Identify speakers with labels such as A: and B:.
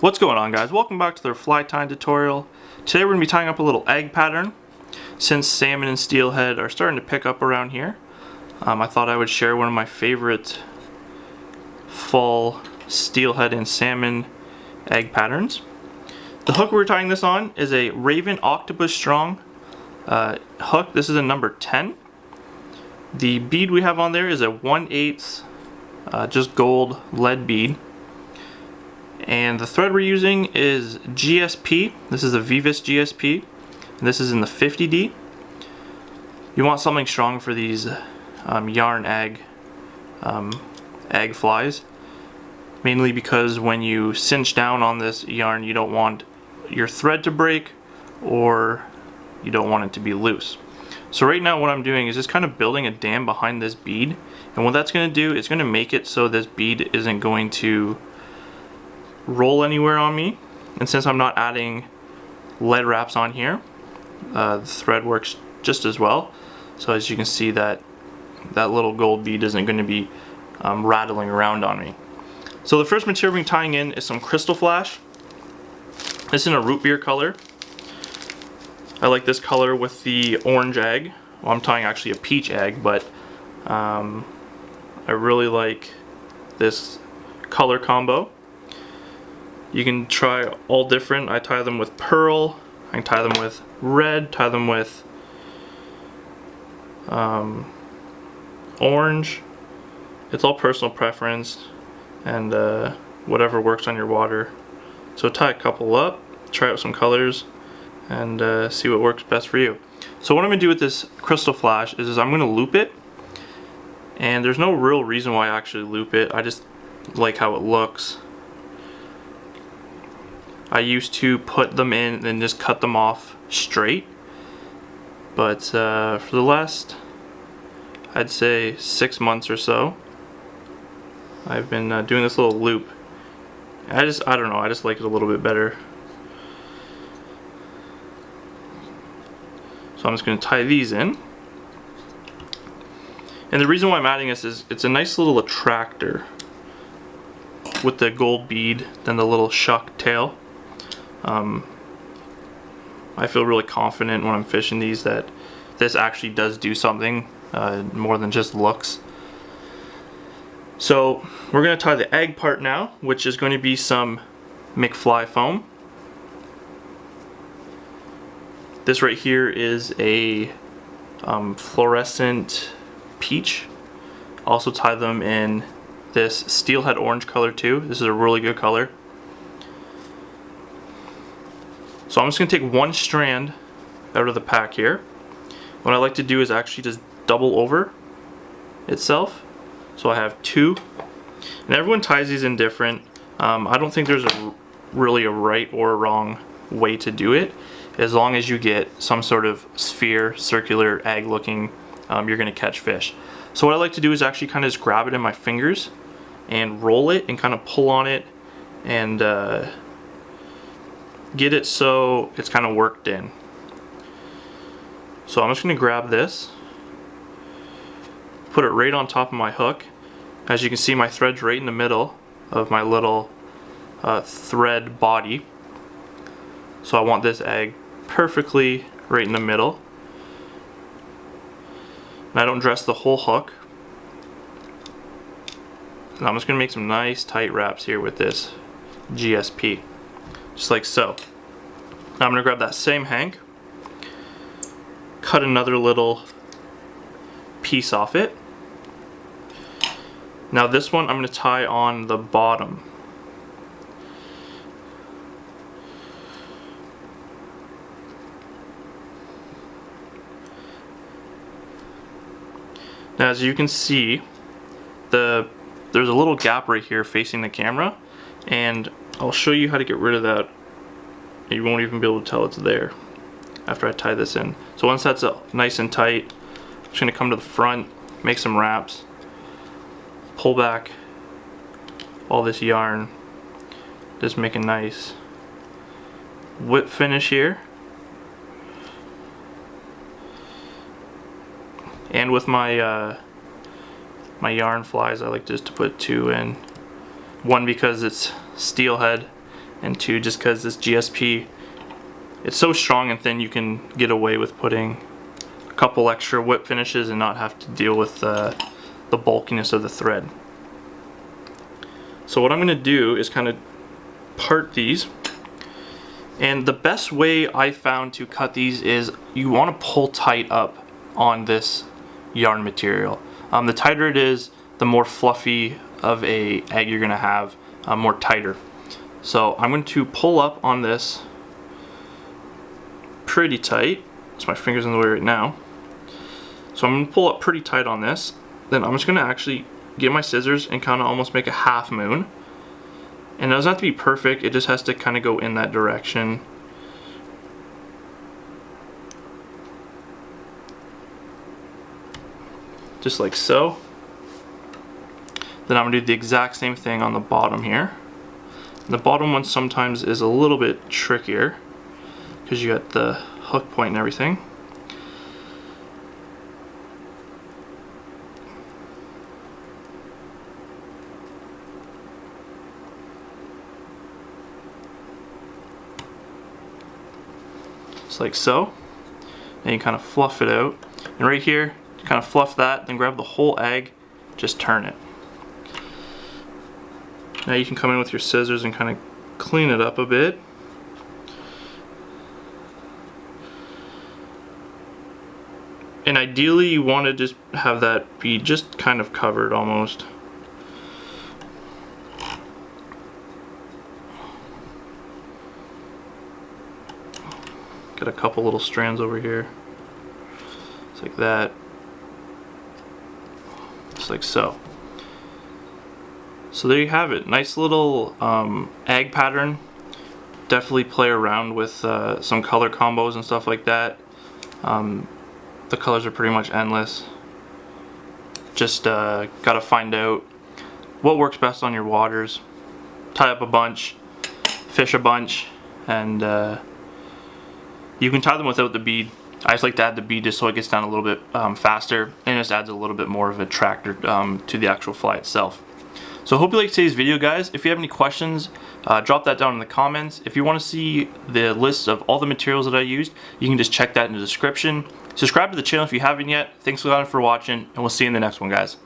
A: What's going on, guys? Welcome back to their fly tying tutorial. Today we're going to be tying up a little egg pattern. Since salmon and steelhead are starting to pick up around here, I thought I would share one of my favorite fall steelhead and salmon egg patterns. The hook we're tying this on is a Raven Octopus Strong hook. This is a number 10. The bead we have on there is a 1/8 just gold lead bead. And the thread we're using is GSP. This is a Vivis GSP. And this is in the 50D. You want something strong for these yarn egg flies. Mainly because when you cinch down on this yarn, you don't want your thread to break or you don't want it to be loose. So right now what I'm doing is just kind of building a dam behind this bead. And what that's going to do is going to make it so this bead isn't going to roll anywhere on me. And since I'm not adding lead wraps on here, the thread works just as well. So as you can see, that little gold bead isn't going to be rattling around on me. So the first material we're tying in is some Krystal Flash. This is in a root beer color. I like this color with the orange egg. Well, I'm tying actually a peach egg, but I really like this color combo. You can try all different. I tie them with pearl, I can tie them with red, tie them with orange. It's all personal preference and whatever works on your water. So tie a couple up, try out some colors, and see what works best for you. So what I'm going to do with this Krystal Flash is I'm going to loop it. And there's no real reason why I actually loop it. I just like how it looks. I used to put them in and just cut them off straight. But for the last, I'd say 6 months or so, I've been doing this little loop. I don't know, I just like it a little bit better. So I'm just going to tie these in. And the reason why I'm adding this is it's a nice little attractor with the gold bead, then the little shuck tail. I feel really confident when I'm fishing these that this actually does do something more than just looks. So we're going to tie the egg part now, which is going to be some Mcfly foam. This right here is a fluorescent peach. Also tie them in this steelhead orange color too. This is a really good color. So I'm just going to take one strand out of the pack here. What I like to do is actually just double over itself. So I have two. And everyone ties these in different. I don't think there's really a right or a wrong way to do it. As long as you get some sort of sphere, circular, egg looking, you're going to catch fish. So what I like to do is actually kind of just grab it in my fingers and roll it and kind of pull on it and get it so it's kind of worked in. So I'm just going to grab this, put it right on top of my hook. As you can see, my thread's right in the middle of my little thread body. So I want this egg perfectly right in the middle. And I don't dress the whole hook. And I'm just going to make some nice tight wraps here with this GSP. Just like so. Now I'm going to grab that same hank, cut another little piece off it. Now this one I'm going to tie on the bottom. Now as you can see, there's a little gap right here facing the camera, and I'll show you how to get rid of that. You won't even be able to tell it's there after I tie this in. So once that's nice and tight, I'm just going to come to the front, make some wraps, pull back all this yarn, just make a nice whip finish here. And with my my yarn flies, I like just to put two in. One because it's steelhead, and 2 just because this GSP, it's so strong and thin you can get away with putting a couple extra whip finishes and not have to deal with the bulkiness of the thread. So what I'm going to do is kind of part these, and the best way I found to cut these is you want to pull tight up on this yarn material. The tighter it is, the more fluffy of a egg you're going to have, more tighter. So I'm going to pull up on this pretty tight. So my finger's in the way right now. So I'm going to pull up pretty tight on this. Then I'm just going to actually get my scissors and kind of almost make a half moon. And it doesn't have to be perfect, it just has to kind of go in that direction. Just like so. Then I'm going to do the exact same thing on the bottom here. And the bottom one sometimes is a little bit trickier because you got the hook point and everything. Just like so. And you kind of fluff it out. And right here, kind of fluff that, then grab the whole egg, just turn it. Now you can come in with your scissors and kind of clean it up a bit. And ideally you want to just have that bead just kind of covered almost. Got a couple little strands over here. Just like that. Just like so. So there you have it. Nice little egg pattern. Definitely play around with some color combos and stuff like that. The colors are pretty much endless. Just gotta find out what works best on your waters. Tie up a bunch, fish a bunch, and you can tie them without the bead. I just like to add the bead just so it gets down a little bit faster, and it just adds a little bit more of a attractor to the actual fly itself. So I hope you liked today's video, guys. If you have any questions, drop that down in the comments. If you want to see the list of all the materials that I used, you can just check that in the description. Subscribe to the channel if you haven't yet. Thanks a lot for watching, and we'll see you in the next one, guys.